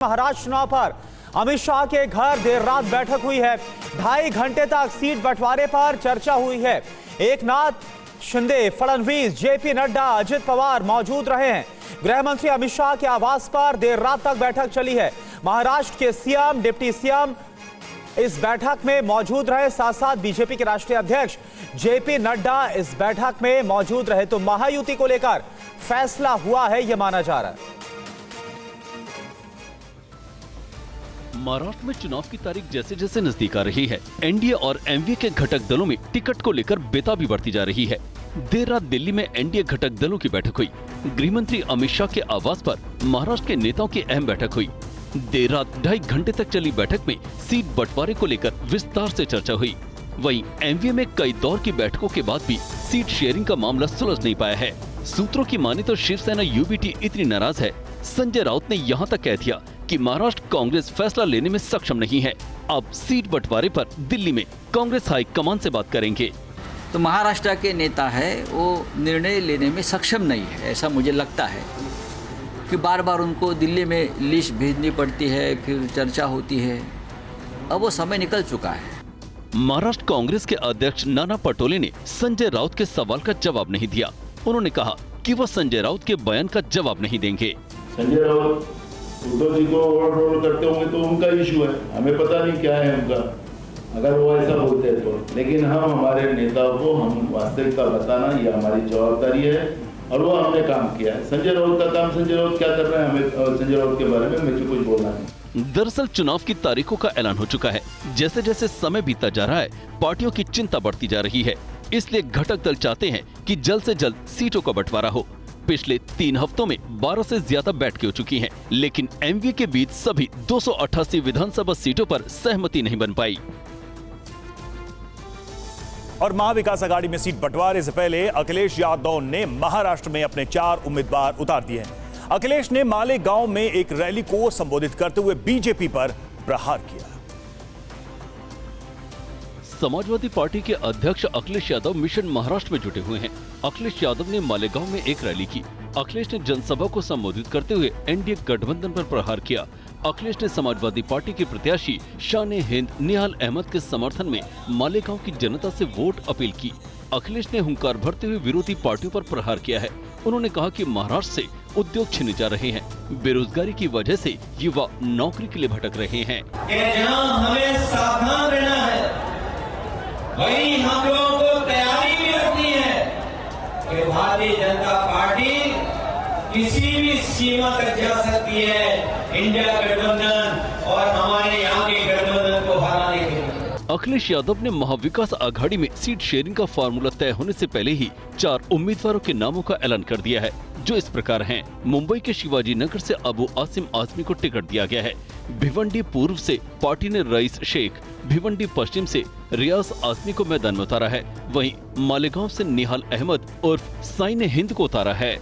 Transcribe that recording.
महाराष्ट्र चुनाव पर अमित शाह के घर देर रात बैठक हुई है। 2.5 घंटे तक सीट बंटवारे पर चर्चा हुई है। एकनाथ शिंदे, फडणवीस, जेपी नड्डा, अजित पवार मौजूद रहे हैं। गृह मंत्री अमित शाह के आवास पर देर रात तक बैठक चली है। महाराष्ट्र के सीएम, डिप्टी सीएम इस बैठक में मौजूद रहे। साथ साथ बीजेपी के राष्ट्रीय अध्यक्ष जेपी नड्डा इस बैठक में मौजूद रहे। तो महायुति को लेकर फैसला हुआ है, यह माना जा रहा है। महाराष्ट्र में चुनाव की तारीख जैसे जैसे नजदीक आ रही है, एनडीए और एमवीए के घटक दलों में टिकट को लेकर बेताबी बढ़ती जा रही है। देर रात दिल्ली में एनडीए घटक दलों की बैठक हुई। गृह मंत्री अमित शाह के आवास पर महाराष्ट्र के नेताओं की अहम बैठक हुई। देर रात 2.5 घंटे तक चली बैठक में सीट बंटवारे को लेकर विस्तार से चर्चा हुई। वहीं एमवीए में कई दौर की बैठकों के बाद भी सीट शेयरिंग का मामला सुलझ नहीं पाया है। सूत्रों की माने तो शिवसेना यूबीटी इतनी नाराज है, संजय राउत ने यहाँ तक कह दिया कि महाराष्ट्र कांग्रेस फैसला लेने में सक्षम नहीं है। अब सीट बंटवारे पर दिल्ली में कांग्रेस हाई कमान से बात करेंगे। तो महाराष्ट्र के नेता है वो निर्णय लेने में सक्षम नहीं है, ऐसा मुझे लगता है कि बार बार उनको दिल्ली में लिस्ट भेजनी पड़ती है, फिर चर्चा होती है। अब वो समय निकल चुका है। महाराष्ट्र कांग्रेस के अध्यक्ष नाना पटोले ने संजय राउत के सवाल का जवाब नहीं दिया। उन्होंने कहा कि वो संजय राउत के बयान का जवाब नहीं देंगे। संजय राउत उद्धव जी को ओवररोल करते होंगे तो उनका इशू है, हमें पता नहीं क्या है उनका, अगर वो ऐसा बोलते हैं तो। लेकिन हम हमारे नेताओं को हम वास्तविकता बताना ये हमारी जवाबदारी है और वो हमने काम किया है। संजय राउत का काम, संजय राउत क्या कर रहे हैं, हमें संजय राउत के बारे में मुझे कुछ बोलना नहीं। दरअसल चुनाव की तारीखों का ऐलान हो चुका है। जैसे जैसे समय बीतता जा रहा है, पार्टियों की चिंता बढ़ती जा रही है। इसलिए घटक दल चाहते हैं कि जल्द से जल्द सीटों का बंटवारा हो। पिछले 3 हफ्तों में 12 से ज्यादा बैठकें हो चुकी हैं, लेकिन एमवीए के बीच सभी 288 विधानसभा सीटों पर सहमति नहीं बन पाई। और महाविकास आघाड़ी में सीट बंटवारे से पहले अखिलेश यादव ने महाराष्ट्र में अपने 4 उम्मीदवार उतार दिए हैं। अखिलेश ने मालेगांव में एक रैली को संबोधित करते हुए बीजेपी पर प्रहार किया। समाजवादी पार्टी के अध्यक्ष अखिलेश यादव मिशन महाराष्ट्र में जुटे हुए हैं। अखिलेश यादव ने मालेगांव में एक रैली की। अखिलेश ने जनसभा को संबोधित करते हुए एनडीए गठबंधन पर प्रहार किया। अखिलेश ने समाजवादी पार्टी के प्रत्याशी शान-ए-हिंद निहाल अहमद के समर्थन में मालेगांव की जनता से वोट अपील की। अखिलेश ने हुंकार भरते हुए विरोधी पार्टियों पर प्रहार किया है। उन्होंने कहा कि महाराष्ट्र से उद्योग छिने जा रहे हैं, बेरोजगारी की वजह से युवा नौकरी के लिए भटक रहे हैं। हमें सावधान रहना है, वही हम लोगों को तैयारी भी रखनी है कि भारतीय जनता पार्टी किसी भी सीमा तक जा सकती है इंडिया गठबंधन और हमारे यहाँ के गठबंधन को हराने के लिए। अखिलेश यादव ने महाविकास आघाड़ी में सीट शेयरिंग का फार्मूला तय होने से पहले ही 4 उम्मीदवारों के नामों का ऐलान कर दिया है, जो इस प्रकार हैं। मुंबई के शिवाजी नगर से अबू आसिम आजमी को टिकट दिया गया है। भिवंडी पूर्व से पार्टी ने रईस शेख, भिवंडी पश्चिम से रियाज आजमी को मैदान में उतारा है। वहीं मालेगांव से निहाल अहमद उर्फ शान-ए-हिंद को उतारा है।